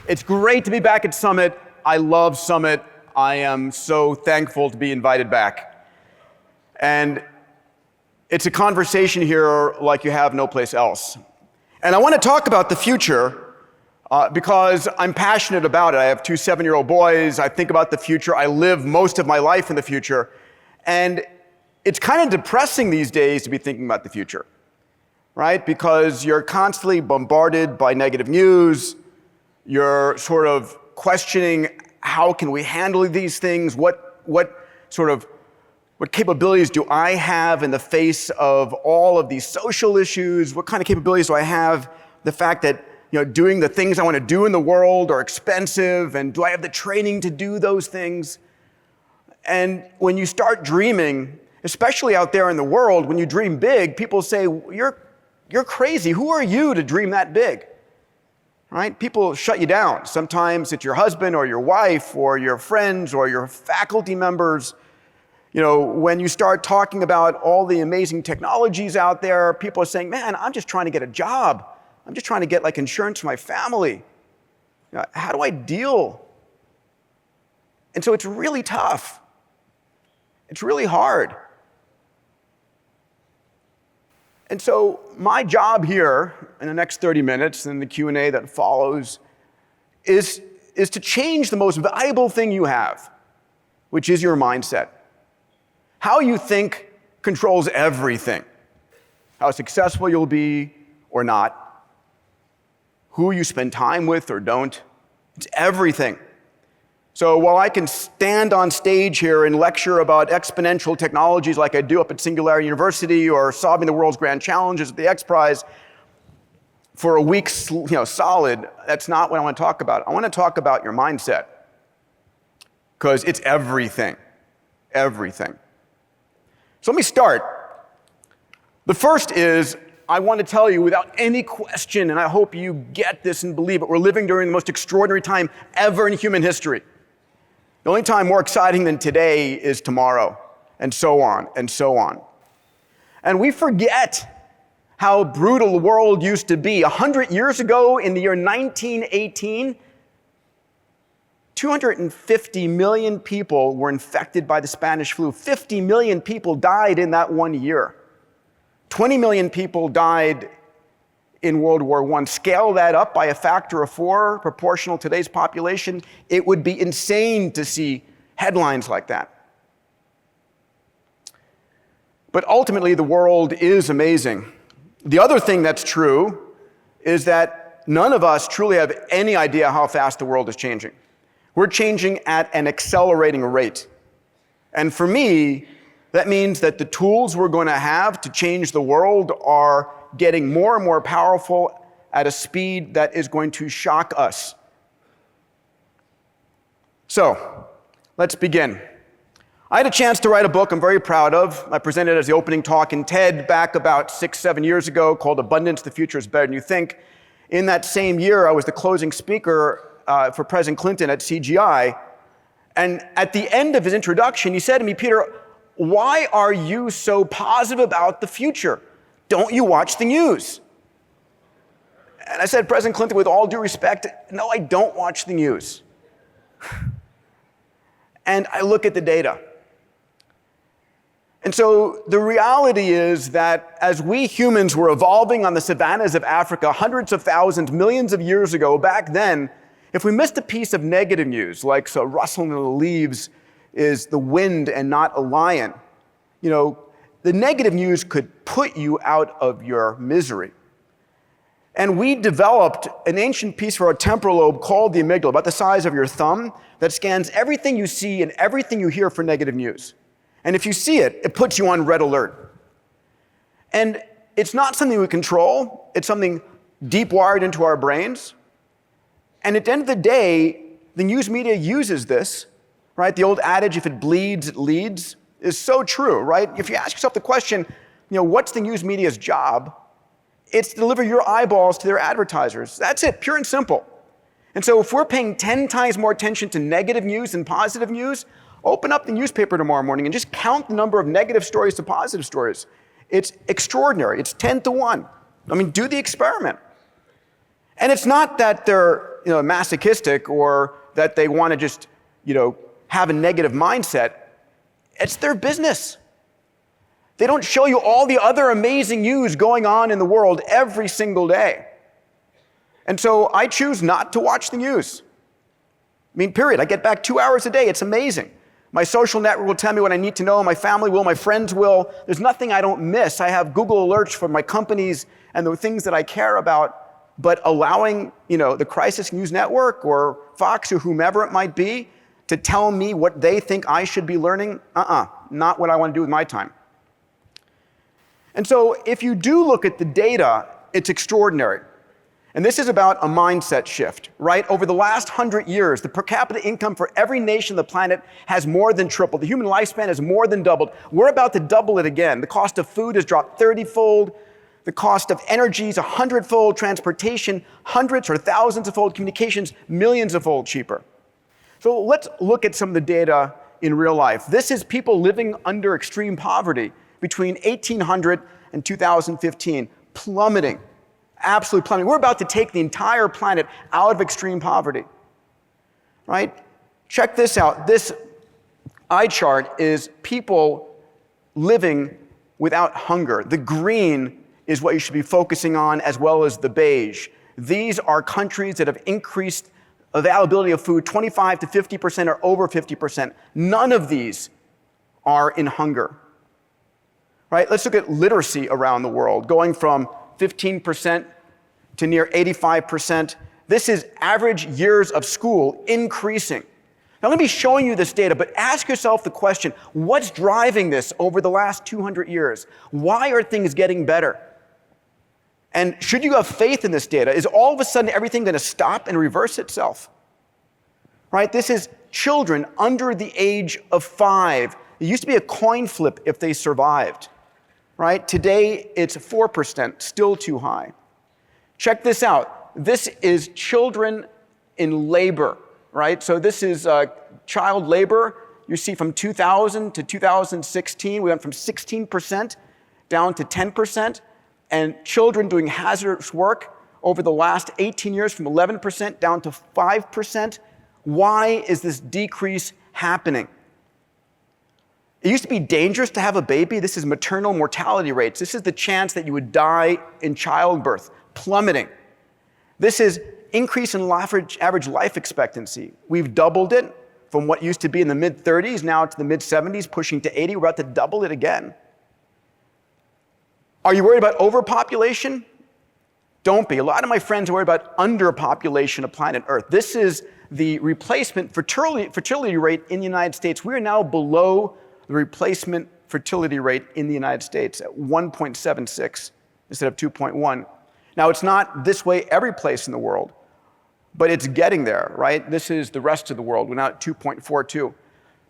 It's great to be back at Summit. I love Summit. I am so thankful to be invited back. And it's a conversation here like you have no place else. And I want to talk about the future because I'm passionate about it. I have two 7-year-old boys. I think about the future. I live most of my life in the future. And it's kind of depressing these days to be thinking about the future, right? Because you're constantly bombarded by negative news. You're sort of questioning, how can we handle these things? What capabilities do I have in the face of all of these social issues? What kind of capabilities do I have? The fact that doing the things I want to do in the world are expensive, and do I have the training to do those things? And when you start dreaming, especially out there in the world, when you dream big, people say, you're crazy. Who are you to dream that big? Right? People shut you down. Sometimes it's your husband or your wife or your friends or your faculty members. When you start talking about all the amazing technologies out there, people are saying, man, I'm just trying to get a job. I'm just trying to get insurance for my family. How do I deal? And so it's really tough. It's really hard. And so my job here in the next 30 minutes and the Q&A that follows is to change the most valuable thing you have, which is your mindset. How you think controls everything. How successful you'll be or not. Who you spend time with or don't. It's everything. So while I can stand on stage here and lecture about exponential technologies like I do up at Singularity University or solving the world's grand challenges at the X Prize for a week solid, that's not what I want to talk about. I want to talk about your mindset because it's everything. Everything. So let me start. The first is, I want to tell you without any question, and I hope you get this and believe it, we're living during the most extraordinary time ever in human history. The only time more exciting than today is tomorrow, and so on, and so on. And we forget how brutal the world used to be. 100 years ago, in the year 1918, 250 million people were infected by the Spanish flu. 50 million people died in that 1 year. 20 million people died in World War I. Scale that up by a factor of 4, proportional to today's population, it would be insane to see headlines like that. But ultimately, the world is amazing. The other thing that's true is that none of us truly have any idea how fast the world is changing. We're changing at an accelerating rate. And for me, that means that the tools we're going to have to change the world are getting more and more powerful at a speed that is going to shock us. So, let's begin. I had a chance to write a book I'm very proud of. I presented it as the opening talk in TED back about 6-7 years ago called Abundance, the Future is Better Than You Think. In that same year, I was the closing speaker for President Clinton at CGI. And at the end of his introduction, he said to me, Peter, why are you so positive about the future? Don't you watch the news? And I said, President Clinton, with all due respect, no, I don't watch the news. And I look at the data. And so the reality is that as we humans were evolving on the savannas of Africa hundreds of thousands, millions of years ago, back then, if we missed a piece of negative news, like so rustling of the leaves is the wind and not a lion, the negative news could put you out of your misery. And we developed an ancient piece for our temporal lobe called the amygdala, about the size of your thumb, that scans everything you see and everything you hear for negative news. And if you see it, it puts you on red alert. And it's not something we control. It's something deep wired into our brains. And at the end of the day, the news media uses this, right? The old adage, if it bleeds, it leads, is so true, right? If you ask yourself the question, what's the news media's job? It's to deliver your eyeballs to their advertisers. That's it, pure and simple. And so if we're paying 10 times more attention to negative news than positive news, open up the newspaper tomorrow morning and just count the number of negative stories to positive stories. It's extraordinary. It's 10 to 1. Do the experiment. And it's not that they're masochistic or that they want to just have a negative mindset, it's their business. They don't show you all the other amazing news going on in the world every single day. And so I choose not to watch the news. Period. I get back 2 hours a day. It's amazing. My social network will tell me what I need to know. My family will. My friends will. There's nothing I don't miss. I have Google alerts for my companies and the things that I care about. But allowing, the Crisis News Network or Fox or whomever it might be to tell me what they think I should be learning, not what I want to do with my time. And so if you do look at the data, it's extraordinary. And this is about a mindset shift, right? Over the last 100 years, the per capita income for every nation on the planet has more than tripled. The human lifespan has more than doubled. We're about to double it again. The cost of food has dropped 30-fold. The cost of energy is 100-fold. Transportation, hundreds or thousands of fold. Communications, millions of fold cheaper. So let's look at some of the data in real life. This is people living under extreme poverty between 1800 and 2015, plummeting. Absolutely plummeting. We're about to take the entire planet out of extreme poverty, right? Check this out. This eye chart is people living without hunger. The green is what you should be focusing on, as well as the beige. These are countries that have increased availability of food 25 to 50% or over 50%. None of these are in hunger, right? Let's look at literacy around the world, going from 15% to near 85%. This is average years of school increasing. Now, I'm going to be showing you this data, but ask yourself the question, what's driving this over the last 200 years? Why are things getting better? And should you have faith in this data? Is all of a sudden everything going to stop and reverse itself? Right? This is children under the age of 5. It used to be a coin flip if they survived. Right? Today, it's 4%, still too high. Check this out. This is children in labor, right? So this is child labor. You see from 2000 to 2016, we went from 16% down to 10%. And children doing hazardous work over the last 18 years from 11% down to 5%. Why is this decrease happening? It used to be dangerous to have a baby. This is maternal mortality rates. This is the chance that you would die in childbirth, plummeting. This is increase in average life expectancy. We've doubled it from what used to be in the mid-30s now to the mid-70s, pushing to 80. We're about to double it again. Are you worried about overpopulation? Don't be. A lot of my friends are worried about underpopulation of planet Earth. This is the replacement fertility rate in the United States. We are now below the replacement fertility rate in the United States at 1.76 instead of 2.1. Now, it's not this way every place in the world, but it's getting there, right? This is the rest of the world. We're now at 2.42.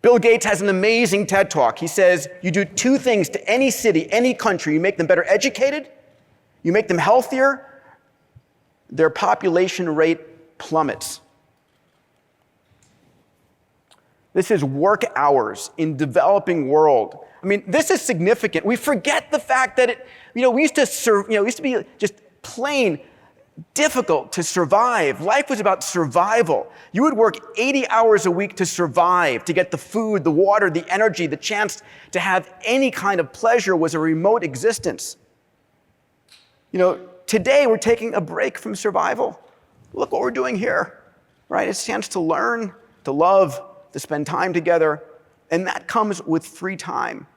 Bill Gates has an amazing TED Talk. He says, you do two things to any city, any country. You make them better educated, you make them healthier, their population rate plummets. This is work hours in developing world. This is significant. We forget the fact that we used to be just plain difficult to survive. Life was about survival. You would work 80 hours a week to survive, to get the food, the water, the energy, the chance to have any kind of pleasure was a remote existence. Today we're taking a break from survival. Look what we're doing here, right? It's a chance to learn, to love, to spend time together, and that comes with free time.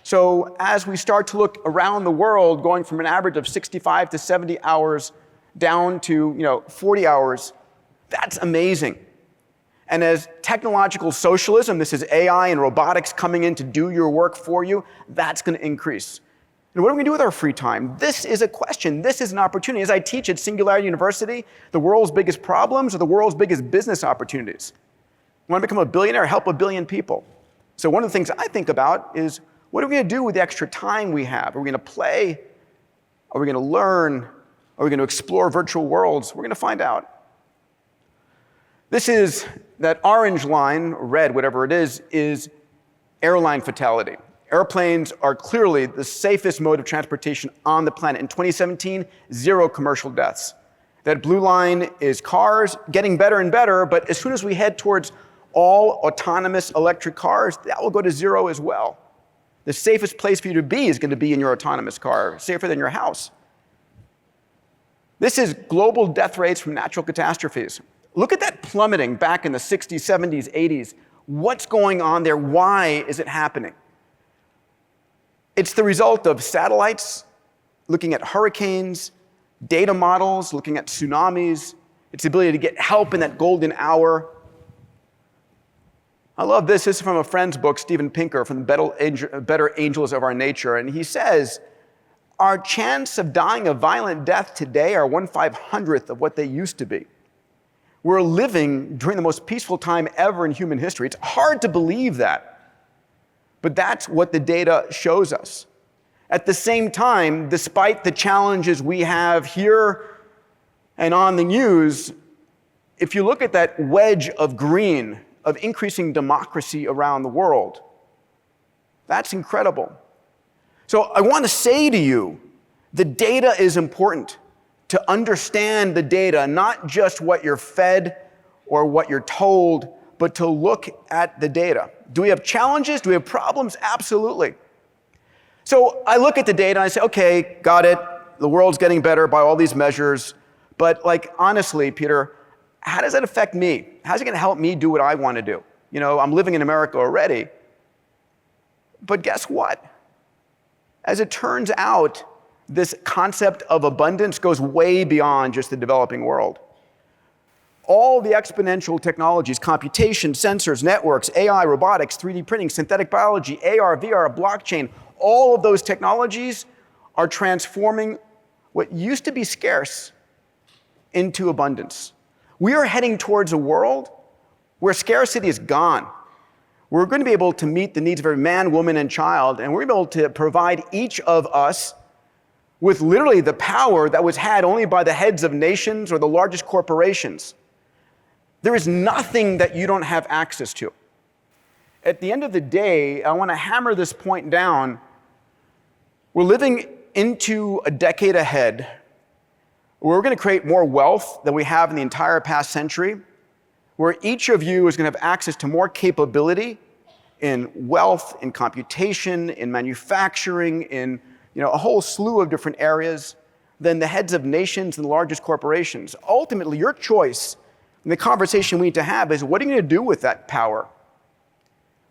So as we start to look around the world, going from an average of 65 to 70 hours down to 40 hours, that's amazing. And as technological socialism, this is AI and robotics coming in to do your work for you, that's going to increase. And what are we going to do with our free time? This is a question. This is an opportunity. As I teach at Singularity University, the world's biggest problems are the world's biggest business opportunities. You want to become a billionaire, help a billion people. So one of the things I think about is, what are we going to do with the extra time we have? Are we going to play? Are we going to learn? Are we going to explore virtual worlds? We're going to find out. This is that orange line, or red, whatever it is airline fatality. Airplanes are clearly the safest mode of transportation on the planet. In 2017, 0 commercial deaths. That blue line is cars getting better and better, but as soon as we head towards all autonomous electric cars, that will go to zero as well. The safest place for you to be is going to be in your autonomous car, safer than your house. This is global death rates from natural catastrophes. Look at that plummeting back in the 60s, 70s, 80s. What's going on there? Why is it happening? It's the result of satellites looking at hurricanes, data models looking at tsunamis. It's the ability to get help in that golden hour. I love this. This is from a friend's book, Steven Pinker, from the Better Angels of Our Nature. And he says, our chance of dying a violent death today are 1/500th of what they used to be. We're living during the most peaceful time ever in human history. It's hard to believe that, but that's what the data shows us. At the same time, despite the challenges we have here and on the news, if you look at that wedge of green, of increasing democracy around the world, that's incredible. So I want to say to you, the data is important. To understand the data, not just what you're fed or what you're told, but to look at the data. Do we have challenges? Do we have problems? Absolutely. So I look at the data and I say, okay, got it. The world's getting better by all these measures. But honestly, Peter, how does that affect me? How's it going to help me do what I want to do? I'm living in America already. But guess what? As it turns out, this concept of abundance goes way beyond just the developing world. All the exponential technologies, computation, sensors, networks, AI, robotics, 3D printing, synthetic biology, AR, VR, blockchain, all of those technologies are transforming what used to be scarce into abundance. We are heading towards a world where scarcity is gone. We're going to be able to meet the needs of every man, woman, and child, and we're going to be able to provide each of us with literally the power that was had only by the heads of nations or the largest corporations. There is nothing that you don't have access to. At the end of the day, I want to hammer this point down. We're living into a decade ahead where we're going to create more wealth than we have in the entire past century, where each of you is going to have access to more capability in wealth, in computation, in manufacturing, in a whole slew of different areas than the heads of nations and the largest corporations. Ultimately, your choice and the conversation we need to have is, what are you going to do with that power?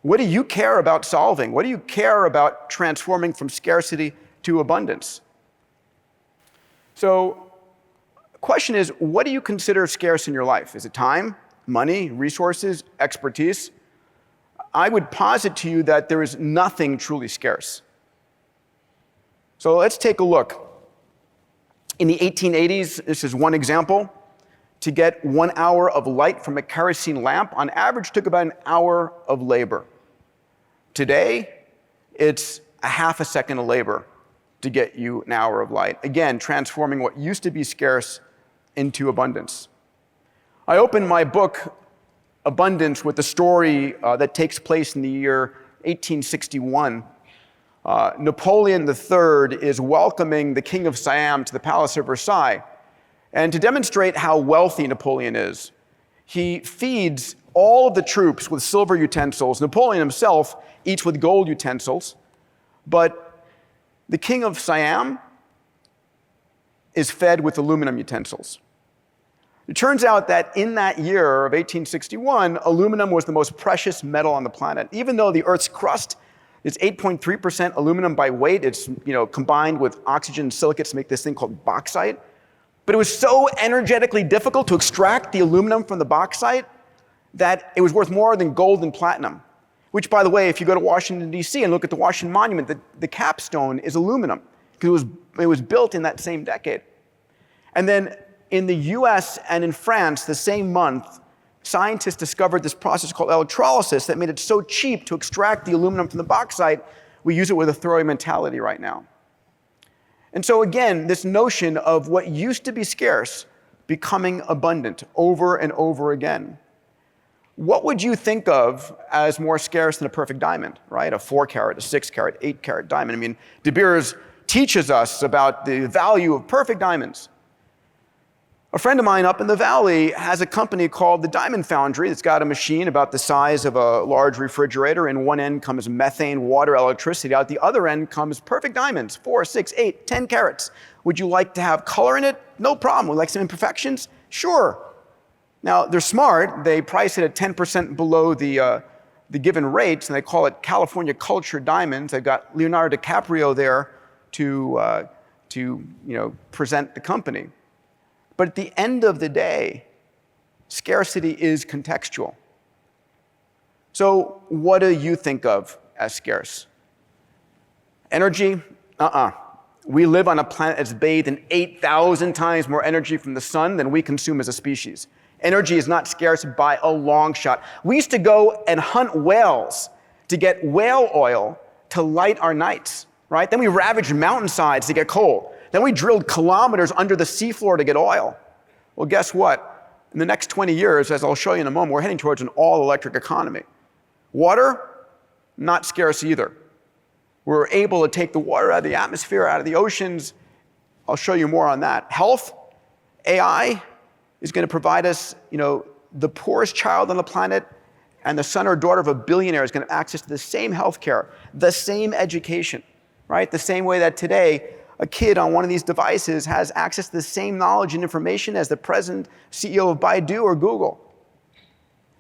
What do you care about solving? What do you care about transforming from scarcity to abundance? So the question is, what do you consider scarce in your life? Is it time, money, resources, expertise? I would posit to you that there is nothing truly scarce. So let's take a look. In the 1880s, this is one example, to get 1 hour of light from a kerosene lamp on average took about an hour of labor. Today, it's a half a second of labor to get you an hour of light. Again, transforming what used to be scarce into abundance. I opened my book, Abundance, with a story that takes place in the year 1861. Napoleon III is welcoming the King of Siam to the Palace of Versailles. And to demonstrate how wealthy Napoleon is, he feeds all of the troops with silver utensils. Napoleon himself eats with gold utensils. But the King of Siam is fed with aluminum utensils. It turns out that in that year of 1861, aluminum was the most precious metal on the planet. Even though the Earth's crust is 8.3% aluminum by weight, it's combined with oxygen and silicates to make this thing called bauxite. But it was so energetically difficult to extract the aluminum from the bauxite that it was worth more than gold and platinum. Which, by the way, if you go to Washington, D.C. and look at the Washington Monument, the capstone is aluminum, because it was built in that same decade. And then in the US and in France, the same month, scientists discovered this process called electrolysis that made it so cheap to extract the aluminum from the bauxite, we use it with a throwaway mentality right now. And so again, this notion of what used to be scarce becoming abundant over and over again. What would you think of as more scarce than a perfect diamond, right? A 4-carat, a 6-carat, 8-carat diamond. I mean, De Beers teaches us about the value of perfect diamonds. A friend of mine up in the valley has a company called the Diamond Foundry that's got a machine about the size of a large refrigerator. In one end comes methane, water, electricity. Out the other end comes perfect diamonds, 4, 6, 8, 10 carats. Would you like to have color in it? No problem. Would you like some imperfections? Sure. Now, they're smart. They price it at 10% below the given rates, and they call it California Cultured Diamonds. They've got Leonardo DiCaprio there to present the company. But at the end of the day, scarcity is contextual. So what do you think of as scarce? Energy? We live on a planet that's bathed in 8,000 times more energy from the sun than we consume as a species. Energy is not scarce by a long shot. We used to go and hunt whales to get whale oil to light our nights, right? Then we ravaged mountainsides to get coal. Then we drilled kilometers under the seafloor to get oil. Well, guess what? In the next 20 years, as I'll show you in a moment, we're heading towards an all-electric economy. Water, not scarce either. We're able to take the water out of the atmosphere, out of the oceans. I'll show you more on that. Health, AI is going to provide us, the poorest child on the planet and the son or daughter of a billionaire is going to have access to the same healthcare, the same education, right? The same way that today, a kid on one of these devices has access to the same knowledge and information as the president, CEO of Baidu or Google.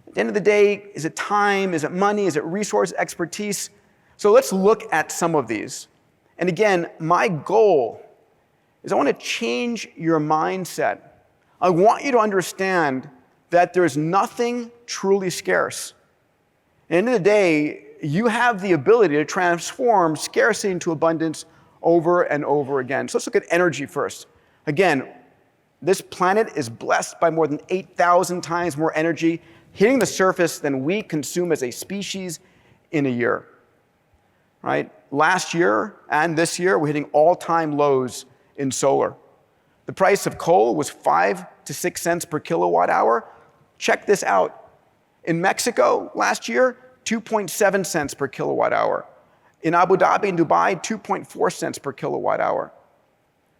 At the end of the day, is it time? Is it money? Is it resource, expertise? So let's look at some of these. And again, my goal is I want to change your mindset. I want you to understand that there's nothing truly scarce. At the end of the day, you have the ability to transform scarcity into abundance over and over again. So let's look at energy first. Again, this planet is blessed by more than 8,000 times more energy hitting the surface than we consume as a species in a year, right? Last year and this year, we're hitting all-time lows in solar. The price of coal was 5 to 6 cents per kilowatt hour. Check this out. In Mexico last year, 2.7 cents per kilowatt hour. In Abu Dhabi and Dubai, 2.4 cents per kilowatt hour,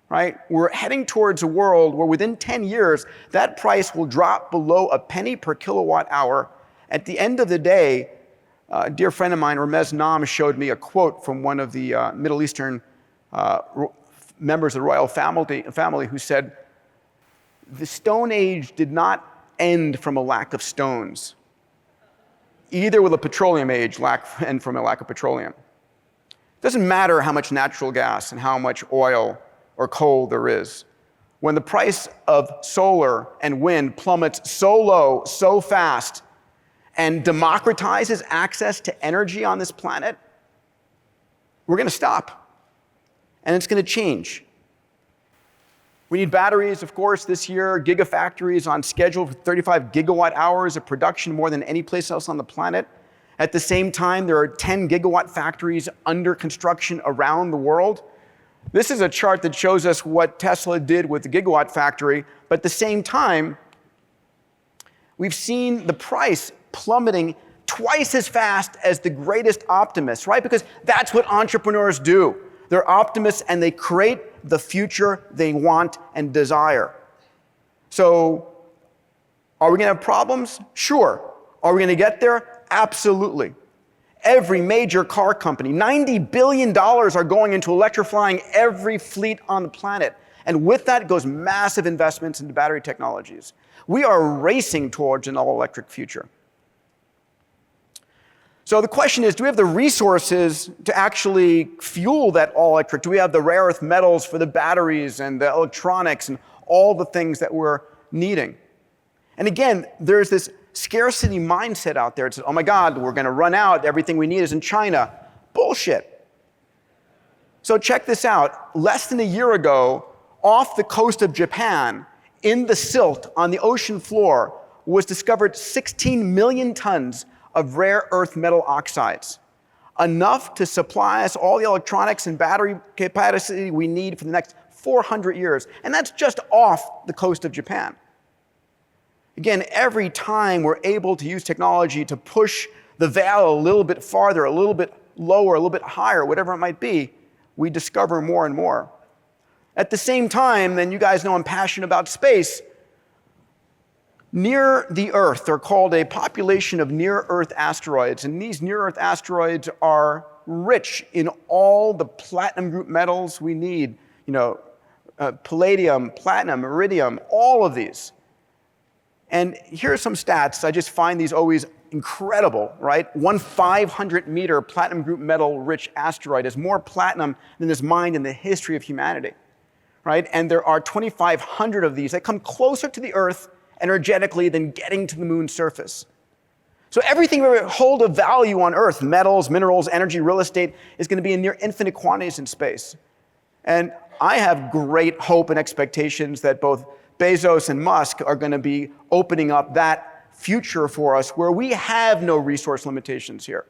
right? We're heading towards a world where within 10 years, that price will drop below a penny per kilowatt hour. At the end of the day, a dear friend of mine, Ramez Nam, showed me a quote from one of the Middle Eastern members of the royal family who said, the Stone Age did not end from a lack of stones. Either will the petroleum age end from a lack of petroleum. It doesn't matter how much natural gas and how much oil or coal there is. When the price of solar and wind plummets so low, so fast, and democratizes access to energy on this planet, we're going to stop. And it's going to change. We need batteries, of course, this year. Gigafactory is on schedule for 35 gigawatt hours of production, more than any place else on the planet. At the same time, there are 10 gigawatt factories under construction around the world. This is a chart that shows us what Tesla did with the gigawatt factory, but at the same time, we've seen the price plummeting twice as fast as the greatest optimists, right? Because that's what entrepreneurs do. They're optimists and they create the future they want and desire. So, are we going to have problems? Sure. Are we going to get there? Absolutely. Every major car company, $90 billion are going into electrifying every fleet on the planet. And with that goes massive investments into battery technologies. We are racing towards an all-electric future. So the question is, do we have the resources to actually fuel that all-electric? Do we have the rare earth metals for the batteries and the electronics and all the things that we're needing? And again, there's this scarcity mindset out there. It says, oh my God, we're going to run out. Everything we need is in China. Bullshit. So check this out. Less than a year ago, off the coast of Japan, in the silt on the ocean floor, was discovered 16 million tons of rare earth metal oxides, enough to supply us all the electronics and battery capacity we need for the next 400 years. And that's just off the coast of Japan. Again, every time we're able to use technology to push the veil a little bit farther, a little bit lower, a little bit higher, whatever it might be, we discover more and more. At the same time, then you guys know I'm passionate about space. Near the Earth, they're called a population of near-Earth asteroids, and these near-Earth asteroids are rich in all the platinum group metals we need, palladium, platinum, iridium, all of these. And here are some stats. I just find these always incredible, right? One 500-meter platinum group metal-rich asteroid is more platinum than is mined in the history of humanity, right? And there are 2,500 of these that come closer to the Earth energetically than getting to the moon's surface. So everything we hold of value on Earth, metals, minerals, energy, real estate, is going to be in near infinite quantities in space. And I have great hope and expectations that both Bezos and Musk are going to be opening up that future for us where we have no resource limitations here.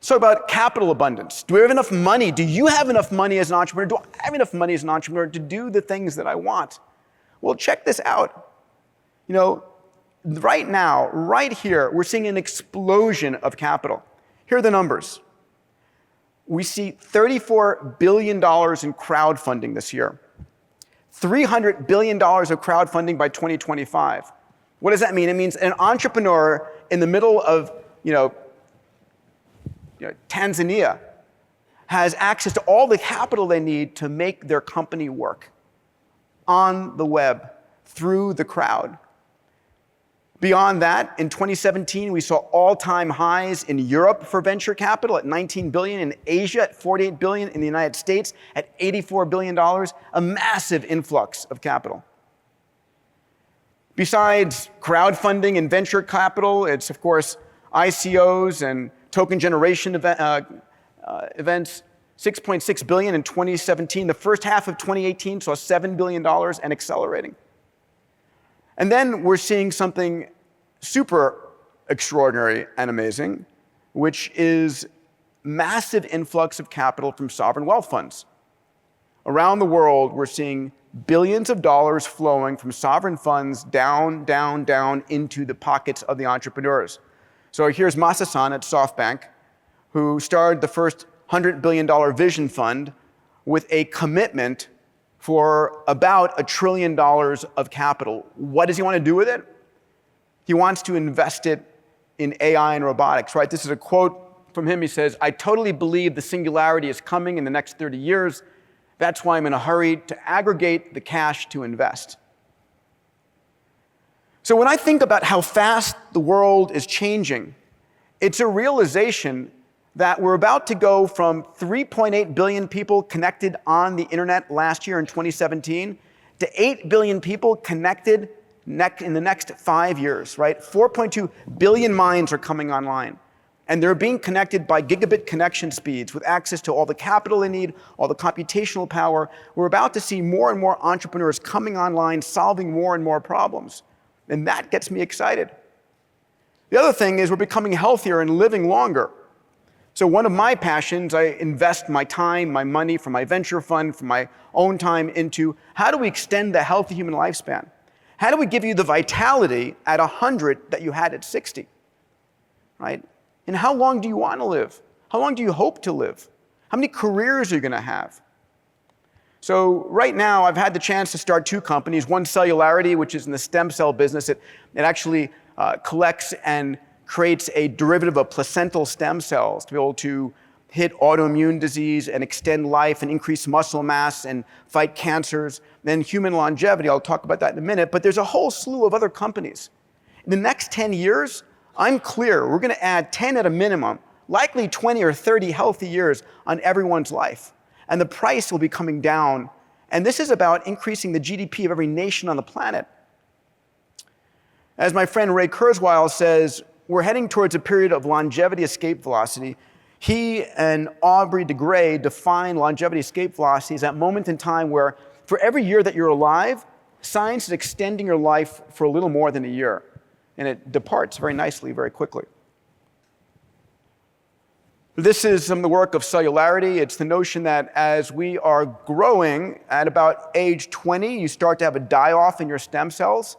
So about capital abundance. Do we have enough money? Do you have enough money as an entrepreneur? Do I have enough money as an entrepreneur to do the things that I want? Well, check this out. Right now, right here, we're seeing an explosion of capital. Here are the numbers. We see $34 billion in crowdfunding this year. $300 billion of crowdfunding by 2025. What does that mean? It means an entrepreneur in the middle of Tanzania has access to all the capital they need to make their company work on the web through the crowd. Beyond that, in 2017, we saw all-time highs in Europe for venture capital at $19 billion, in Asia at $48 billion, in the United States at $84 billion, a massive influx of capital. Besides crowdfunding and venture capital, it's, of course, ICOs and token generation events. $6.6 billion in 2017. The first half of 2018 saw $7 billion and accelerating. And then we're seeing something super extraordinary and amazing, which is massive influx of capital from sovereign wealth funds. Around the world, we're seeing billions of dollars flowing from sovereign funds down, down, down into the pockets of the entrepreneurs. So here's Masa-san at SoftBank, who started the first $100 billion vision fund with a commitment for about $1 trillion of capital. What does he want to do with it? He wants to invest it in AI and robotics, right? This is a quote from him. He says, "I totally believe the singularity is coming in the next 30 years. That's why I'm in a hurry to aggregate the cash to invest." So when I think about how fast the world is changing, it's a realization that we're about to go from 3.8 billion people connected on the internet last year in 2017 to 8 billion people connected in the next 5 years, right? 4.2 billion minds are coming online. And they're being connected by gigabit connection speeds with access to all the capital they need, all the computational power. We're about to see more and more entrepreneurs coming online, solving more and more problems. And that gets me excited. The other thing is we're becoming healthier and living longer. So one of my passions, I invest my time, my money from my venture fund, from my own time into how do we extend the healthy human lifespan? How do we give you the vitality at 100 that you had at 60, right? And how long do you want to live? How long do you hope to live? How many careers are you going to have? So right now, I've had the chance to start 2 companies. One, Cellularity, which is in the stem cell business. It actually collects and creates a derivative of placental stem cells to be able to hit autoimmune disease and extend life and increase muscle mass and fight cancers. Then human longevity, I'll talk about that in a minute, but there's a whole slew of other companies. In the next 10 years, I'm clear we're going to add 10 at a minimum, likely 20 or 30 healthy years on everyone's life. And the price will be coming down. And this is about increasing the GDP of every nation on the planet. As my friend Ray Kurzweil says, we're heading towards a period of longevity escape velocity. He and Aubrey de Grey define longevity escape velocity as that moment in time where for every year that you're alive, science is extending your life for a little more than a year. And it departs very nicely, very quickly. This is some of the work of Cellularity. It's the notion that as we are growing at about age 20, you start to have a die-off in your stem cells.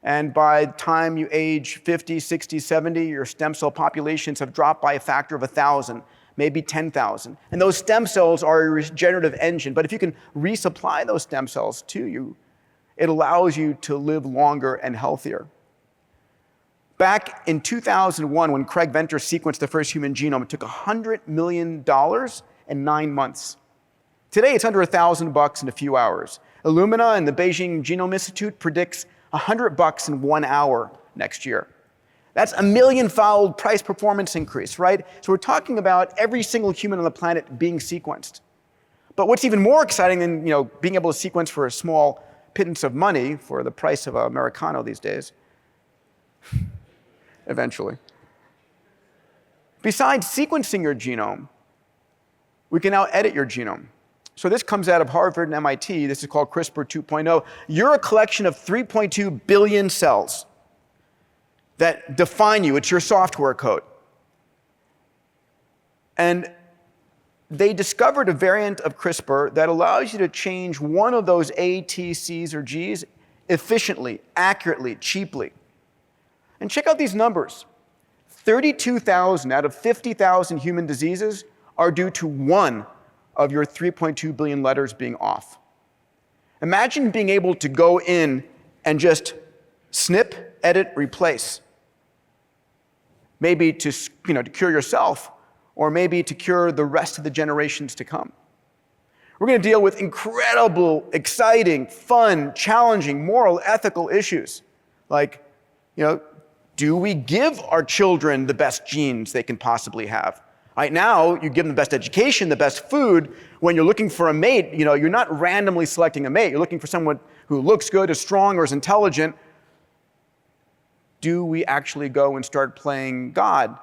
And by the time you age 50, 60, 70, your stem cell populations have dropped by a factor of 1,000, maybe 10,000. And those stem cells are a regenerative engine. But if you can resupply those stem cells to you, It allows you to live longer and healthier. Back in 2001, when Craig Venter sequenced the first human genome, it took $100 million and 9 months. Today, it's under $1,000 in a few hours. Illumina and the Beijing Genome Institute predicts $100 in 1 hour next year. That's a million-fold price performance increase, right? So we're talking about every single human on the planet being sequenced. But what's even more exciting than being able to sequence for a small pittance of money for the price of an Americano these days, eventually. Besides sequencing your genome, we can now edit your genome. So this comes out of Harvard and MIT. This is called CRISPR 2.0. You're a collection of 3.2 billion cells that define you. It's your software code. And they discovered a variant of CRISPR that allows you to change one of those A, T, C's, or G's efficiently, accurately, cheaply. And check out these numbers. 32,000 out of 50,000 human diseases are due to one of your 3.2 billion letters being off. Imagine being able to go in and just snip, edit, replace. Maybe to cure yourself, or maybe to cure the rest of the generations to come. We're going to deal with incredible, exciting, fun, challenging, moral, ethical issues. Like, do we give our children the best genes they can possibly have? Right now, you give them the best education, the best food. When you're looking for a mate, you're not randomly selecting a mate. You're looking for someone who looks good, is strong, or is intelligent. Do we actually go and start playing God?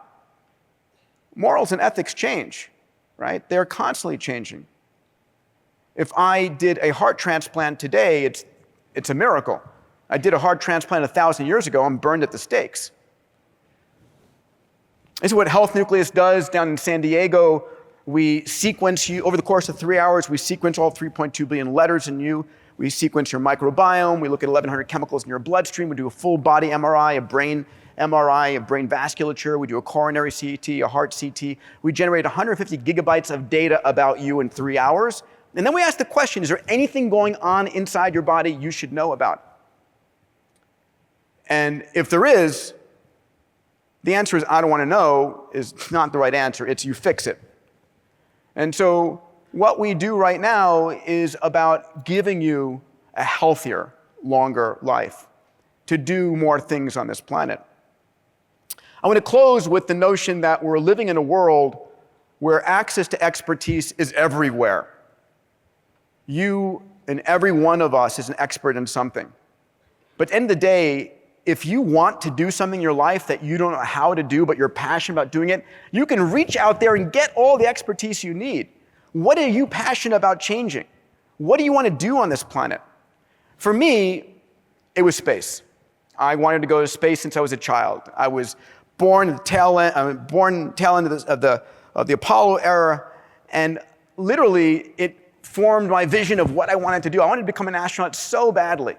Morals and ethics change, right? They're constantly changing. If I did a heart transplant today, it's a miracle. I did a heart transplant 1,000 years ago, I'm burned at the stakes. This is what Health Nucleus does down in San Diego. We sequence you, over the course of 3 hours, we sequence all 3.2 billion letters in you. We sequence your microbiome. We look at 1,100 chemicals in your bloodstream. We do a full body MRI, a brain MRI, a brain vasculature. We do a coronary CT, a heart CT. We generate 150 gigabytes of data about you in 3 hours. And then we ask the question, is there anything going on inside your body you should know about? And if there is, the answer is, I don't want to know, is not the right answer. It's you fix it. And so what we do right now is about giving you a healthier, longer life to do more things on this planet. I want to close with the notion that we're living in a world where access to expertise is everywhere. You and every one of us is an expert in something. But at the end of the day, if you want to do something in your life that you don't know how to do, but you're passionate about doing it, you can reach out there and get all the expertise you need. What are you passionate about changing? What do you want to do on this planet? For me, it was space. I wanted to go to space since I was a child. I was born at the tail end of the Apollo era, and literally it formed my vision of what I wanted to do. I wanted to become an astronaut so badly.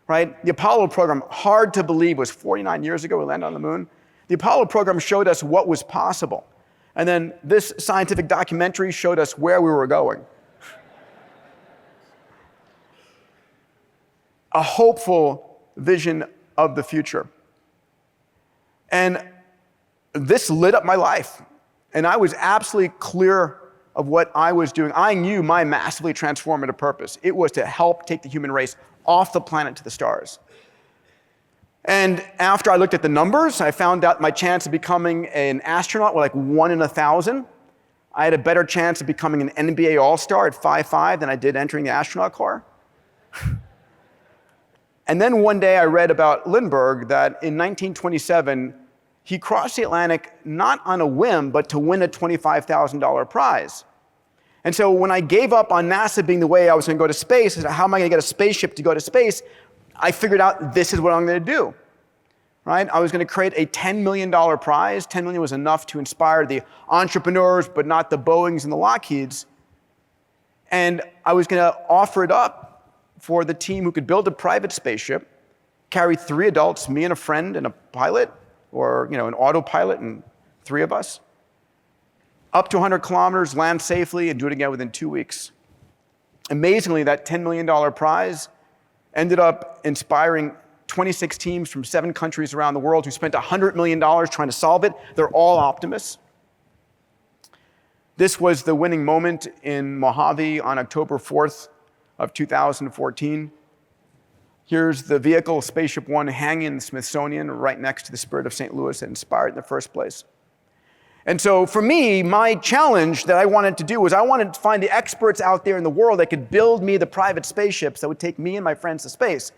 Right? The Apollo program, hard to believe, was 49 years ago we landed on the moon. The Apollo program showed us what was possible. And then this scientific documentary showed us where we were going. A hopeful vision of the future. And this lit up my life. And I was absolutely clear of what I was doing. I knew my massively transformative purpose. It was to help take the human race off the planet to the stars. And after I looked at the numbers, I found out my chance of becoming an astronaut was like 1 in 1,000. I had a better chance of becoming an NBA All-Star at 5'5" than I did entering the astronaut corps. And then one day I read about Lindbergh that in 1927, he crossed the Atlantic not on a whim, but to win a $25,000 prize. And so when I gave up on NASA being the way I was going to go to space, I said, how am I going to get a spaceship to go to space? I figured out this is what I'm going to do. Right? I was going to create a $10 million prize. $10 million was enough to inspire the entrepreneurs, but not the Boeings and the Lockheeds. And I was going to offer it up for the team who could build a private spaceship, carry 3 adults, me and a friend and a pilot, or an autopilot and 3 of us, up to 100 kilometers, land safely, and do it again within 2 weeks. Amazingly, that $10 million prize ended up inspiring 26 teams from 7 countries around the world who spent $100 million trying to solve it. They're all optimists. This was the winning moment in Mojave on October 4th of 2014. Here's the vehicle, Spaceship One, hanging in the Smithsonian right next to the Spirit of St. Louis that inspired it in the first place. And so for me, my challenge that I wanted to do was I wanted to find the experts out there in the world that could build me the private spaceships that would take me and my friends to space.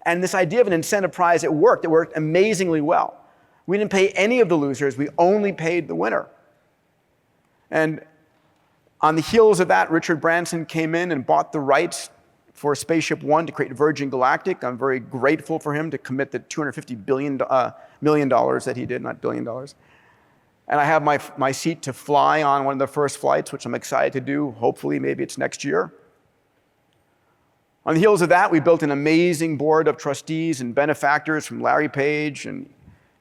And this idea of an incentive prize, it worked. It worked amazingly well. We didn't pay any of the losers. We only paid the winner. And on the heels of that, Richard Branson came in and bought the rights for Spaceship One to create Virgin Galactic. I'm very grateful for him to commit the $250 million that he did, not $1 billion. And I have my seat to fly on one of the first flights, which I'm excited to do. Hopefully, maybe it's next year. On the heels of that, we built an amazing board of trustees and benefactors from Larry Page and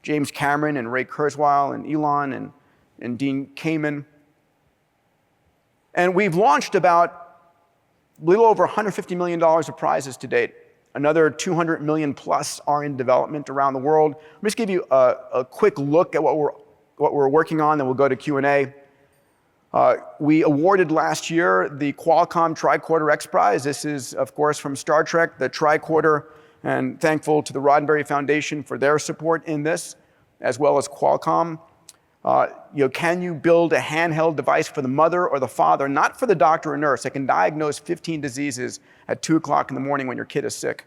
James Cameron and Ray Kurzweil and Elon and Dean Kamen. And we've launched about a little over $150 million of prizes to date. Another 200 million plus are in development around the world. Let me just give you a quick look at what we're working on, then we'll go to Q&A. We awarded last year the Qualcomm Tricorder X Prize. This is, of course, from Star Trek, the tricorder, and thankful to the Roddenberry Foundation for their support in this, as well as Qualcomm. Can you build a handheld device for the mother or the father, not for the doctor or nurse, that can diagnose 15 diseases at 2 o'clock in the morning when your kid is sick?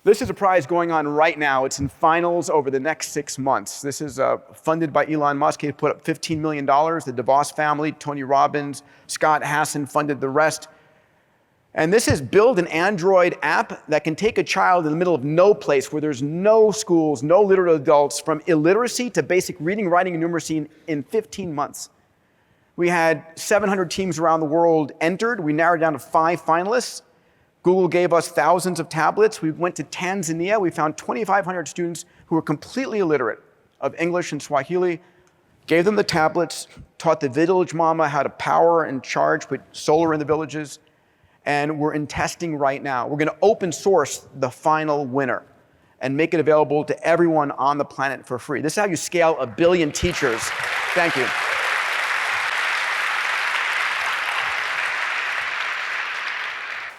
This is a prize going on right now. It's in finals over the next 6 months. This is funded by Elon Musk. He put up $15 million. The DeVos family, Tony Robbins, Scott Hassan funded the rest. And this is build an Android app that can take a child in the middle of no place where there's no schools, no literate adults, from illiteracy to basic reading, writing, and numeracy in 15 months. We had 700 teams around the world entered. We narrowed down to 5 finalists. Google gave us thousands of tablets. We went to Tanzania. We found 2,500 students who were completely illiterate of English and Swahili, gave them the tablets, taught the village mama how to power and charge, put solar in the villages, and we're in testing right now. We're going to open source the final winner and make it available to everyone on the planet for free. This is how you scale 1 billion teachers. Thank you.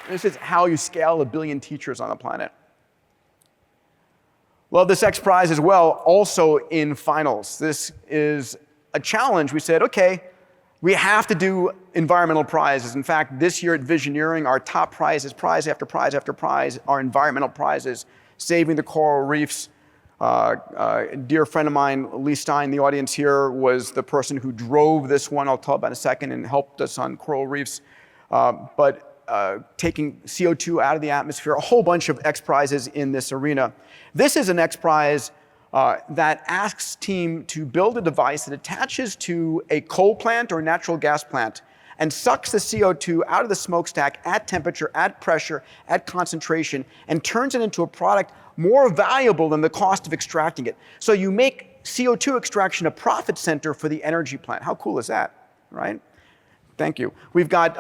This is how you scale 1 billion teachers on the planet. Love this X Prize as well, also in finals. This is a challenge. We said, okay, we have to do environmental prizes. In fact, this year at Visioneering, our top prizes, prize after prize after prize, are environmental prizes, saving the coral reefs. A dear friend of mine, Lee Stein, the audience here, was the person who drove this one, I'll tell about in a second, and helped us on coral reefs. Taking CO2 out of the atmosphere, a whole bunch of X Prizes in this arena. This is an X Prize that asks team to build a device that attaches to a coal plant or a natural gas plant and sucks the CO2 out of the smokestack at temperature, at pressure, at concentration, and turns it into a product more valuable than the cost of extracting it. So you make CO2 extraction a profit center for the energy plant. How cool is that, right? Thank you. We've got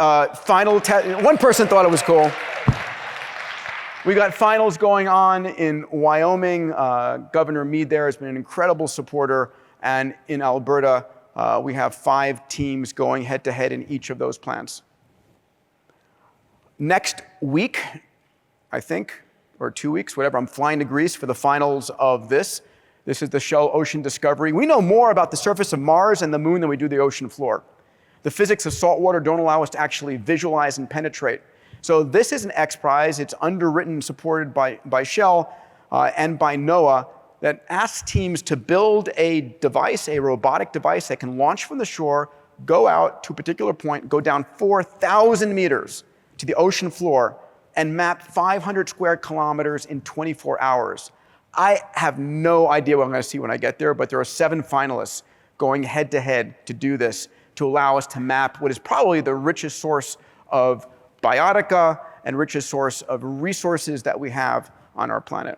one person thought it was cool. We've got finals going on in Wyoming. Governor Mead there has been an incredible supporter. And in Alberta, we have 5 teams going head-to-head in each of those plants. Next week, I think, or 2 weeks, whatever, I'm flying to Greece for the finals of this. This is the Shell Ocean Discovery. We know more about the surface of Mars and the moon than we do the ocean floor. The physics of salt water don't allow us to actually visualize and penetrate. So this is an X Prize. It's underwritten, supported by Shell and by NOAA, that asks teams to build a device, a robotic device that can launch from the shore, go out to a particular point, go down 4,000 meters to the ocean floor, and map 500 square kilometers in 24 hours. I have no idea what I'm going to see when I get there, but there are 7 finalists going head-to-head to do this, to allow us to map what is probably the richest source of biotica and richest source of resources that we have on our planet.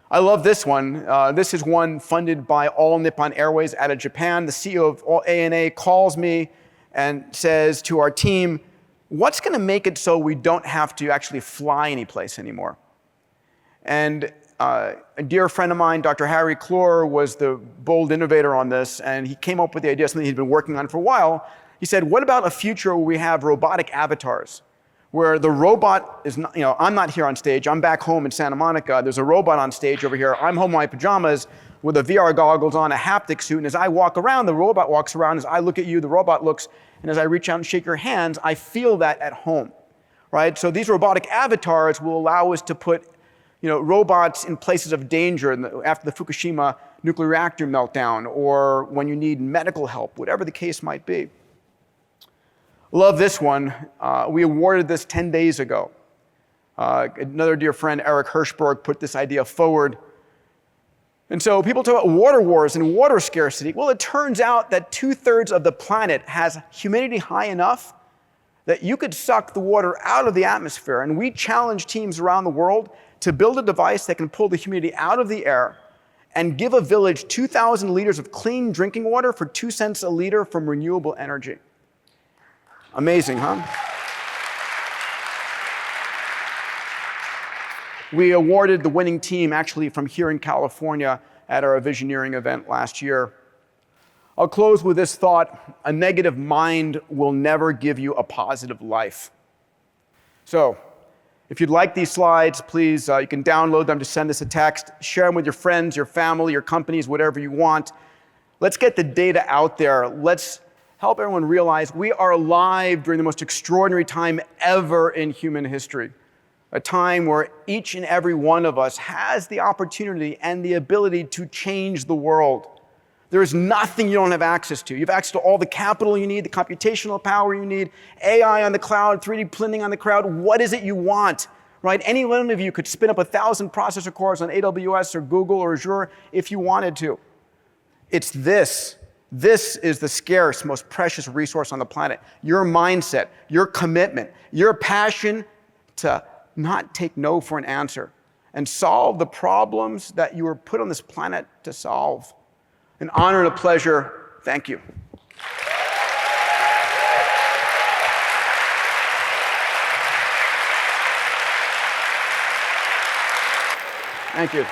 I love this one. This is one funded by All Nippon Airways out of Japan. The CEO of ANA calls me and says to our team, what's going to make it so we don't have to actually fly anyplace anymore? And a dear friend of mine, Dr. Harry Kloor, was the bold innovator on this, and he came up with the idea, something he'd been working on for a while. He said, what about a future where we have robotic avatars, where the robot is not, I'm not here on stage, I'm back home in Santa Monica, there's a robot on stage over here, I'm home in my pajamas with a VR goggles on, a haptic suit, and as I walk around, the robot walks around, as I look at you, the robot looks, and as I reach out and shake your hands, I feel that at home, right? So these robotic avatars will allow us to put robots in places of danger after the Fukushima nuclear reactor meltdown, or when you need medical help, whatever the case might be. Love this one. We awarded this 10 days ago. Another dear friend, Eric Hirschberg, put this idea forward. And so people talk about water wars and water scarcity. Well, it turns out that 2/3 of the planet has humidity high enough that you could suck the water out of the atmosphere. And we challenge teams around the world to build a device that can pull the humidity out of the air and give a village 2,000 liters of clean drinking water for 2 cents a liter from renewable energy. Amazing, huh? We awarded the winning team actually from here in California at our Visioneering event last year. I'll close with this thought: a negative mind will never give you a positive life. So, if you'd like these slides, please, you can download them, just send us a text, share them with your friends, your family, your companies, whatever you want. Let's get the data out there. Let's help everyone realize we are alive during the most extraordinary time ever in human history. A time where each and every one of us has the opportunity and the ability to change the world. There is nothing you don't have access to. You have access to all the capital you need, the computational power you need, AI on the cloud, 3D printing on the cloud. What is it you want, right? Any one of you could spin up 1,000 processor cores on AWS or Google or Azure if you wanted to. It's this. This is the scarce, most precious resource on the planet. Your mindset, your commitment, your passion to not take no for an answer and solve the problems that you were put on this planet to solve. An honor and a pleasure. Thank you. Thank you.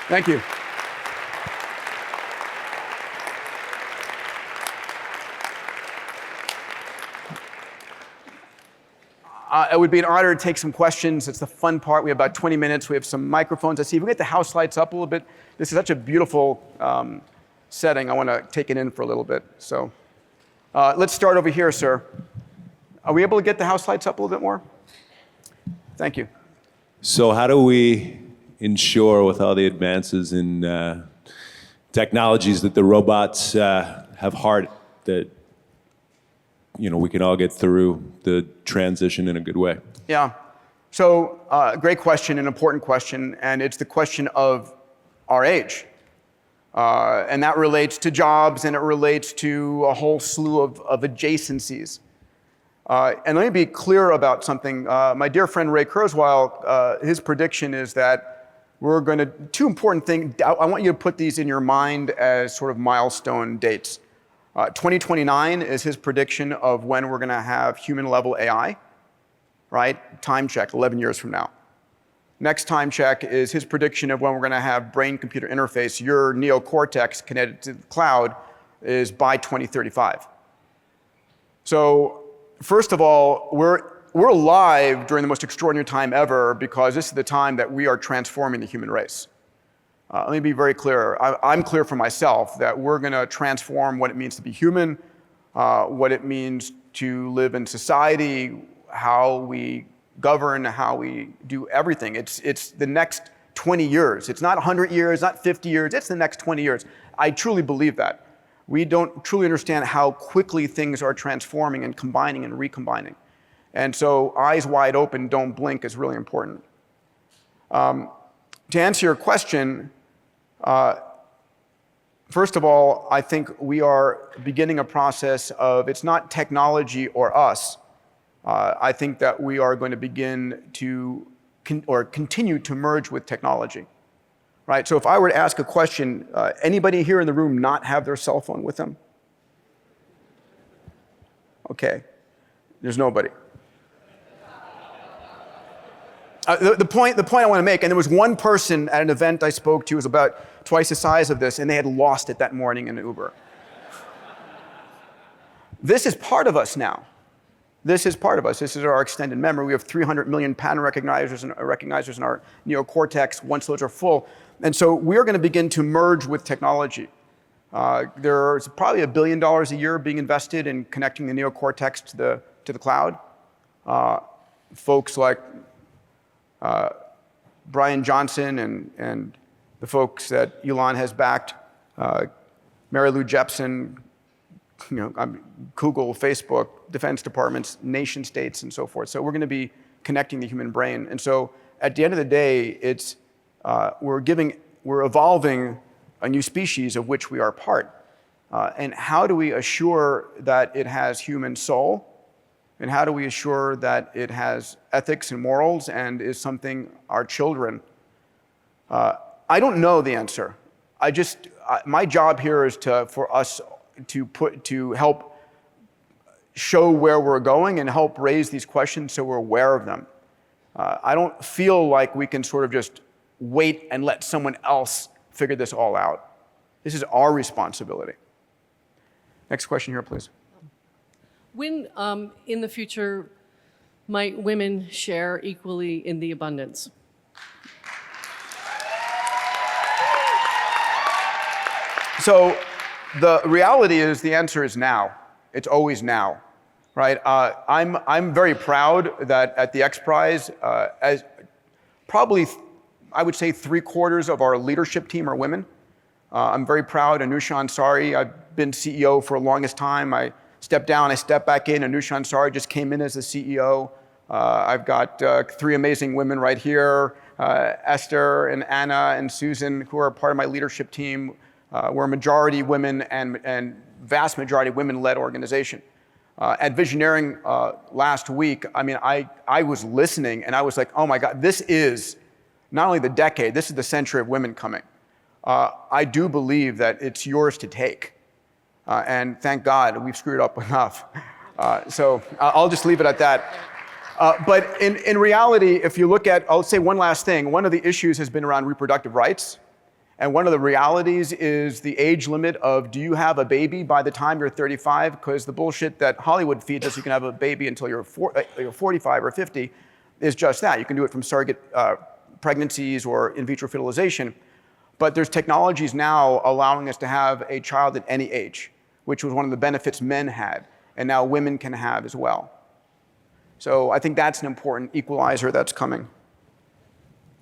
Thank you. It would be an honor to take some questions. It's the fun part. We have about 20 minutes. We have some microphones. I see if we get the house lights up a little bit. This is such a beautiful setting. I want to take it in for a little bit. So let's start over here, sir. Are we able to get the house lights up a little bit more? Thank you. So how do we ensure, with all the advances in technologies, that the robots have heart, that we can all get through the transition in a good way? Yeah. So great question, an important question, and it's the question of our age. And that relates to jobs, and it relates to a whole slew of adjacencies. And let me be clear about something. My dear friend Ray Kurzweil, his prediction is that we're going to, two important things. I want you to put these in your mind as sort of milestone dates. 2029 is his prediction of when we're going to have human-level AI, right? Time check, 11 years from now. Next time check is his prediction of when we're going to have brain-computer interface. Your neocortex connected to the cloud is by 2035. So first of all, we're alive during the most extraordinary time ever because this is the time that we are transforming the human race. Let me be very clear. I'm clear for myself that we're going to transform what it means to be human, what it means to live in society, how we govern, how we do everything. It's the next 20 years. It's not 100 years, not 50 years. It's the next 20 years. I truly believe that. We don't truly understand how quickly things are transforming and combining and recombining. And so eyes wide open, don't blink is really important. To answer your question, first of all, I think we are beginning a process of, it's not technology or us. I think that we are going to begin to, continue to merge with technology. right? So if I were to ask a question, anybody here in the room not have their cell phone with them? Okay, there's nobody. The point I want to make, and there was one person at an event I spoke to who was about twice the size of this, and they had lost it that morning in an Uber. This is part of us now. This is part of us. This is our extended memory. We have 300 million pattern recognizers in our neocortex once those are full. And so we're going to begin to merge with technology. There's probably $1 billion a year being invested in connecting the neocortex to the cloud. Folks like Brian Johnson and the folks that Elon has backed, Mary Lou Jepsen, Google, Facebook, defense departments, nation states, and so forth. So we're going to be connecting the human brain. And so at the end of the day, we're evolving a new species of which we are part. And how do we assure that it has human soul? And how do we assure that it has ethics and morals and is something our children? I don't know the answer. My job here is for us to help show where we're going and help raise these questions so we're aware of them. I don't feel like we can sort of just wait and let someone else figure this all out. This is our responsibility. Next question here, please. When, in the future, might women share equally in the abundance? So the reality is the answer is now. It's always now, right? I'm very proud that at the X Prize, as probably, I would say 3/4 of our leadership team are women. I'm very proud. Anousheh Ansari, I've been CEO for the longest time. I stepped down, I stepped back in. Anousheh Ansari just came in as the CEO. I've got 3 amazing women right here, Esther and Anna and Susan, who are part of my leadership team. We're a majority women and vast majority women-led organization. At Visioneering last week, I was listening and I was like, oh my God, this is not only the decade, this is the century of women coming. I do believe that it's yours to take. And thank God we've screwed up enough. So I'll just leave it at that. But in reality, if you look at, I'll say one last thing. One of the issues has been around reproductive rights. And one of the realities is the age limit of, do you have a baby by the time you're 35? Because the bullshit that Hollywood feeds us, you can have a baby until you're 45 or 50, is just that. You can do it from surrogate pregnancies or in vitro fertilization. But there's technologies now allowing us to have a child at any age, which was one of the benefits men had, and now women can have as well. So I think that's an important equalizer that's coming.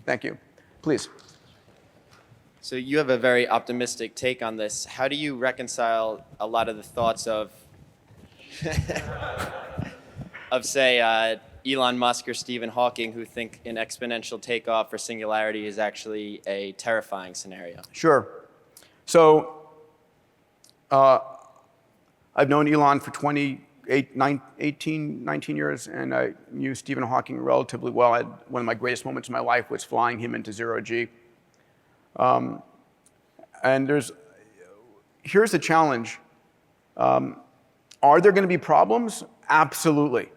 Thank you. Please. So you have a very optimistic take on this. How do you reconcile a lot of the thoughts of, say, Elon Musk or Stephen Hawking, who think an exponential takeoff or singularity is actually a terrifying scenario? Sure. So I've known Elon for 19 years, and I knew Stephen Hawking relatively well. One of my greatest moments in my life was flying him into zero G. And here's the challenge. Are there going to be problems? Absolutely.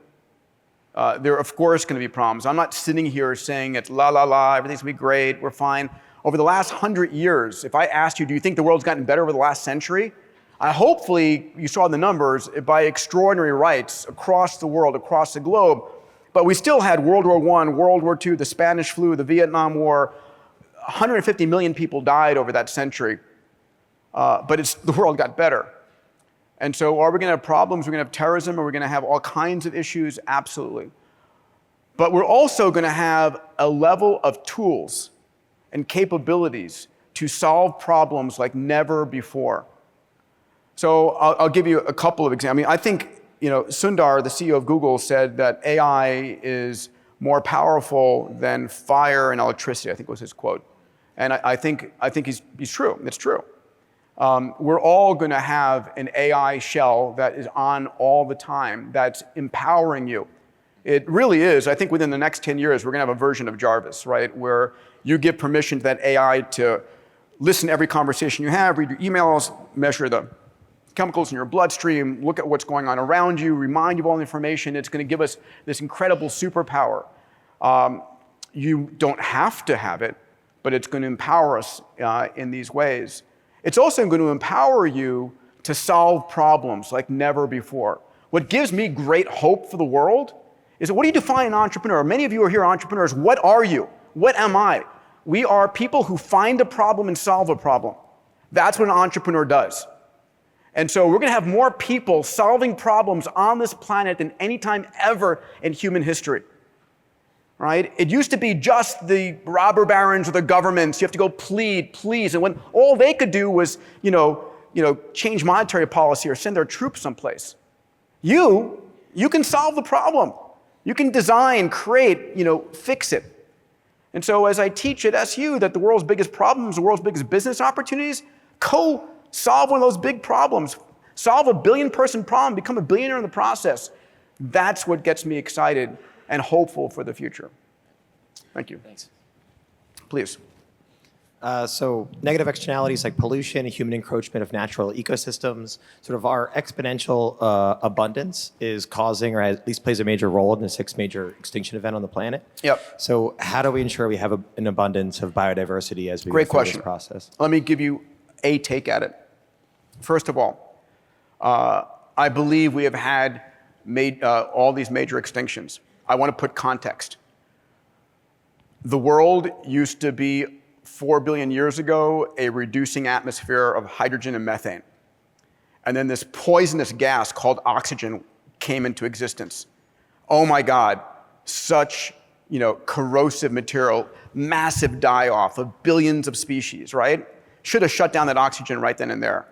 There are, of course, going to be problems. I'm not sitting here saying it's la, la, la, everything's going to be great, we're fine. Over the last 100 years, if I asked you, do you think the world's gotten better over the last century? Hopefully, you saw the numbers by extraordinary rights across the world, across the globe. But we still had World War I, World War II, the Spanish flu, the Vietnam War. 150 million people died over that century. But the world got better. And so are we going to have problems? We're going to have terrorism? Are we going to have all kinds of issues? Absolutely. But we're also going to have a level of tools and capabilities to solve problems like never before. So I'll give you a couple of examples. I think Sundar, the CEO of Google, said that AI is more powerful than fire and electricity, I think was his quote. And I think he's true. It's true. We're all going to have an AI shell that is on all the time, that's empowering you. It really is. I think within the next 10 years, we're going to have a version of Jarvis, right? Where you give permission to that AI to listen to every conversation you have, read your emails, measure the chemicals in your bloodstream, look at what's going on around you, remind you of all the information. It's going to give us this incredible superpower. You don't have to have it, but it's going to empower us in these ways. It's also going to empower you to solve problems like never before. What gives me great hope for the world is that what do you define an entrepreneur? Many of you are here entrepreneurs. What are you? What am I? We are people who find a problem and solve a problem. That's what an entrepreneur does. And so we're going to have more people solving problems on this planet than any time ever in human history. Right? It used to be just the robber barons or the governments. You have to go plead, please. And when all they could do was, change monetary policy or send their troops someplace. You can solve the problem. You can design, create, fix it. And so as I teach at SU that the world's biggest problems, the world's biggest business opportunities, solve one of those big problems. Solve a billion-person problem, become a billionaire in the process. That's what gets me excited and hopeful for the future. Thank you. Thanks. Please. So negative externalities like pollution, human encroachment of natural ecosystems, sort of our exponential abundance is causing, or at least plays a major role in the 6th major extinction event on the planet. Yep. So how do we ensure we have an abundance of biodiversity as we Great go through question. this process? Let me give you a take at it. First of all, I believe we have had all these major extinctions. I want to put context. The world used to be 4 billion years ago a reducing atmosphere of hydrogen and methane. And then this poisonous gas called oxygen came into existence. Oh my God, such corrosive material, massive die-off of billions of species, right? Should have shut down that oxygen right then and there.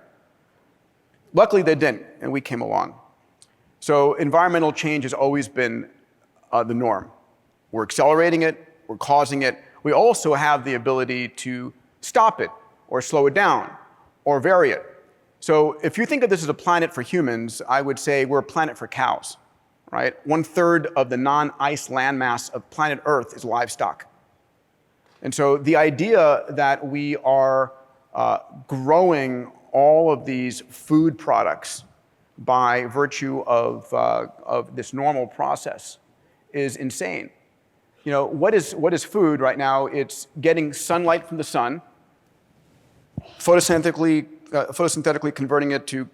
Luckily they didn't, and we came along. So environmental change has always been the norm. We're accelerating it, we're causing it. We also have the ability to stop it, or slow it down, or vary it. So if you think of this as a planet for humans, I would say we're a planet for cows, right? 1/3 of the non-ice landmass of planet Earth is livestock. And so the idea that we are growing all of these food products by virtue of this normal process is insane. What is food right now? It's getting sunlight from the sun, photosynthetically converting it to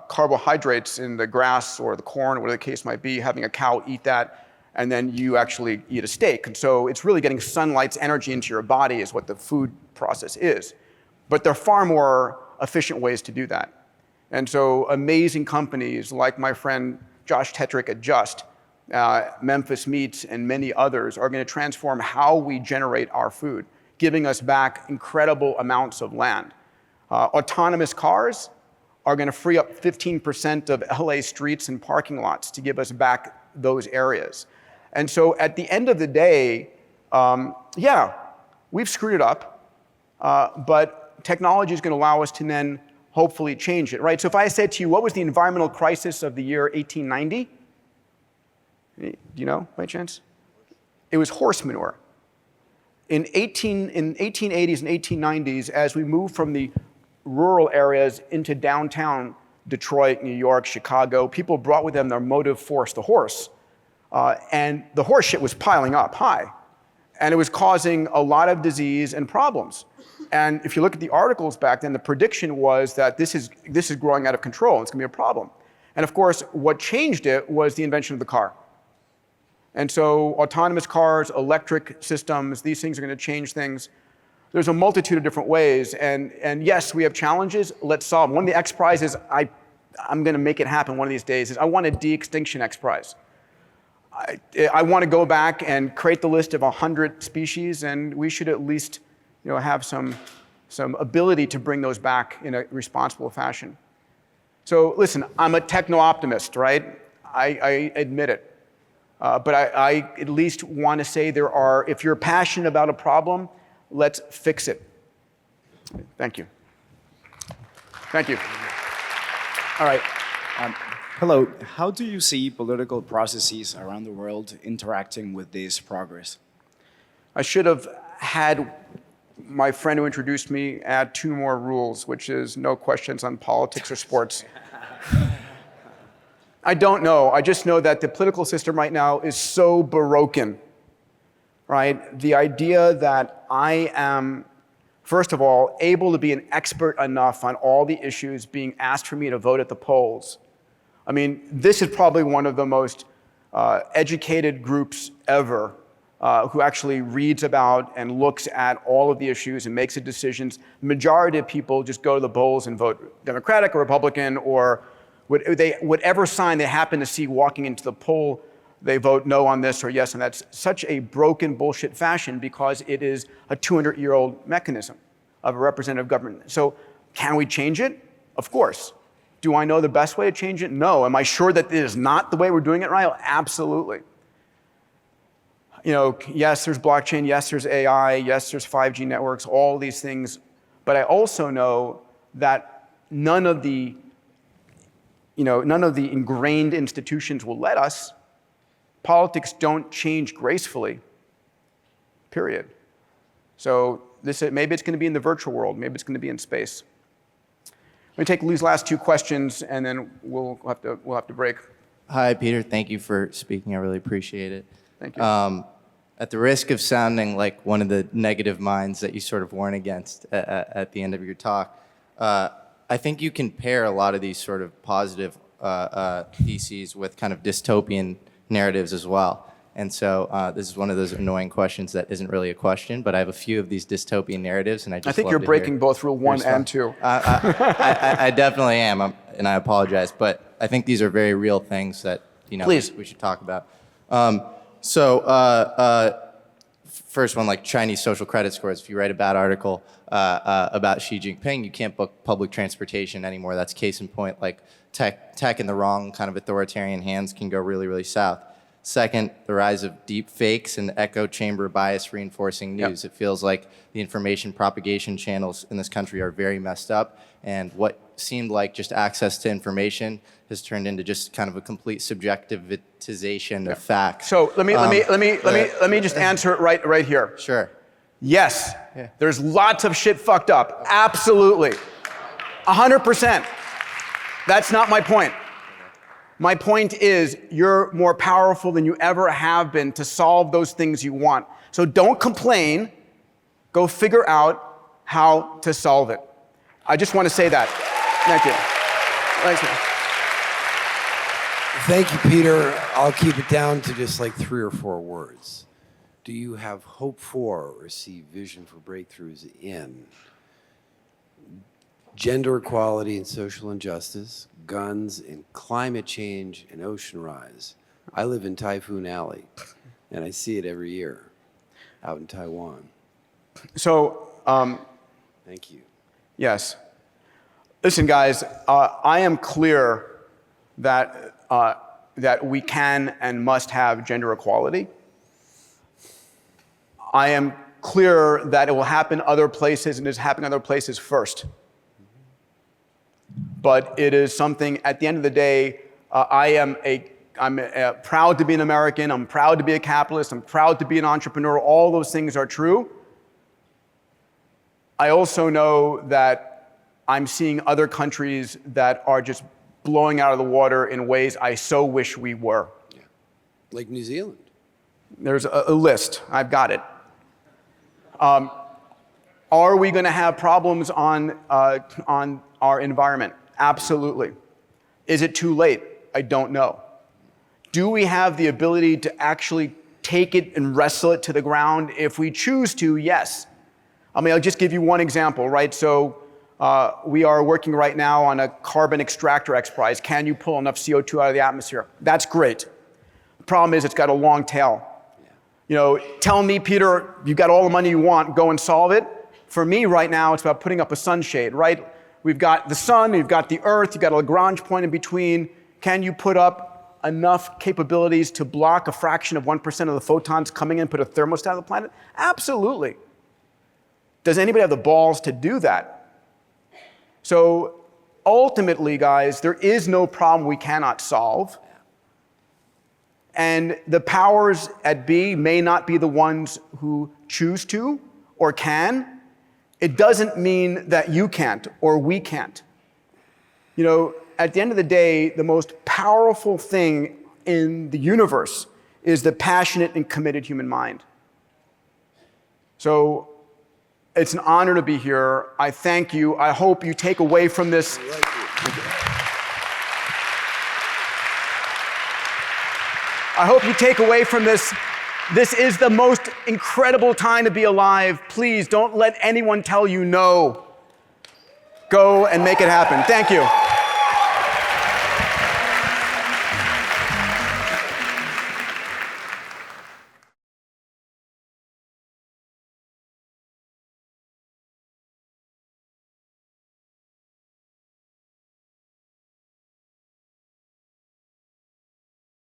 carbohydrates in the grass or the corn or whatever the case might be, having a cow eat that, and then you actually eat a steak. And so it's really getting sunlight's energy into your body is what the food process is. But there are far more efficient ways to do that. And so amazing companies like my friend Josh Tetrick at Just, Memphis Meats, and many others are going to transform how we generate our food, giving us back incredible amounts of land. Autonomous cars are going to free up 15% of LA streets and parking lots to give us back those areas. And so at the end of the day, yeah, we've screwed it up, but technology is going to allow us to then hopefully change it, right? So if I said to you, what was the environmental crisis of the year 1890? Do you know, by chance? It was horse manure. In 1880s and 1890s, as we moved from the rural areas into downtown Detroit, New York, Chicago, people brought with them their motive force, the horse. And the horse shit was piling up high. And it was causing a lot of disease and problems. And if you look at the articles back then, the prediction was that this is growing out of control. It's going to be a problem. And of course, what changed it was the invention of the car. And so autonomous cars, electric systems, these things are going to change things. There's a multitude of different ways. And yes, we have challenges. Let's solve them. One of the X Prizes, I'm going to make it happen one of these days, is I want a de-extinction X Prize. I want to go back and create the list of 100 species, and we should at least have some ability to bring those back in a responsible fashion. So listen, I'm a techno-optimist, right? I admit it. But I at least want to say if you're passionate about a problem, let's fix it. Thank you. Thank you. All right. Hello. How do you see political processes around the world interacting with this progress? I should have had my friend who introduced me add 2 more rules, which is no questions on politics or sports. I don't know. I just know that the political system right now is so broken, right? The idea that I am, first of all, able to be an expert enough on all the issues being asked for me to vote at the polls. I mean, this is probably one of the most educated groups ever who actually reads about and looks at all of the issues and makes the decisions. The majority of people just go to the polls and vote Democratic or Republican or whatever sign they happen to see walking into the poll, they vote no on this or yes, and that's such a broken bullshit fashion because it is a 200-year-old mechanism of a representative government. So can we change it? Of course. Do I know the best way to change it? No. Am I sure that it is not the way we're doing it right? Absolutely. You know, yes, there's blockchain, yes, there's AI, yes, there's 5G networks, all these things. But I also know that none of the ingrained institutions will let us. Politics don't change gracefully, period. So maybe it's going to be in the virtual world, maybe it's going to be in space. Let me take these last 2 questions, and then we'll have to break. Hi, Peter. Thank you for speaking. I really appreciate it. Thank you. At the risk of sounding like one of the negative minds that you sort of warn against at the end of your talk, I think you can pair a lot of these sort of positive theses with kind of dystopian narratives as well. And so this is one of those annoying questions that isn't really a question, but I have a few of these dystopian narratives, and I think you're breaking both rule 1 and 2. I definitely am, and I apologize, but I think these are very real things that Please. we should talk about. First one, like Chinese social credit scores. If you write a bad article about Xi Jinping, you can't book public transportation anymore. That's case in point. Like tech in the wrong kind of authoritarian hands can go really, really south. Second, the rise of deep fakes and echo chamber bias reinforcing news. It feels like the information propagation channels in this country are very messed up, and what seemed like just access to information has turned into just kind of a complete subjectivization of facts. So let me just answer it right here. Sure. Yes, Yeah. there's lots of shit fucked up. Absolutely. 100%. That's not my point. My point is you're more powerful than you ever have been to solve those things you want. So don't complain. Go figure out how to solve it. I just want to say that. Thank you. Thanks, man. Thank you, Peter. I'll keep it down to just like 3 or 4 words. Do you have hope for or see vision for breakthroughs in gender equality and social injustice, guns and climate change and ocean rise? I live in Typhoon Alley, and I see it every year out in Taiwan. So, Thank you. yes. Listen, guys, I am clear that we can and must have gender equality. I am clear that it will happen other places and is happening other places first. But it is something, at the end of the day, I'm proud to be an American, I'm proud to be a capitalist, I'm proud to be an entrepreneur, all those things are true. I also know that I'm seeing other countries that are just blowing out of the water in ways I so wish we were. Yeah. Like New Zealand. There's a list, I've got it. Are we going to have problems on our environment? Absolutely. Is it too late? I don't know. Do we have the ability to actually take it and wrestle it to the ground? If we choose to, yes. I mean, I'll just give you one example, right? So we are working right now on a carbon extractor XPRIZE. Can you pull enough CO2 out of the atmosphere? That's great. The problem is it's got a long tail. You know, tell me, Peter, you've got all the money you want, go and solve it. For me right now, it's about putting up a sunshade, right? We've got the sun, we've got the earth, you've got a Lagrange point in between. Can you put up enough capabilities to block a fraction of 1% of the photons coming in, put a thermostat on the planet? Absolutely. Does anybody have the balls to do that? So ultimately, guys, there is no problem we cannot solve. And the powers at be may not be the ones who choose to or can. It doesn't mean that you can't or we can't. You know, at the end of the day, the most powerful thing in the universe is the passionate and committed human mind. So it's an honor to be here. I thank you. I hope you take away from this. I hope you take away from this. This is the most incredible time to be alive. Please don't let anyone tell you no. Go and make it happen. Thank you.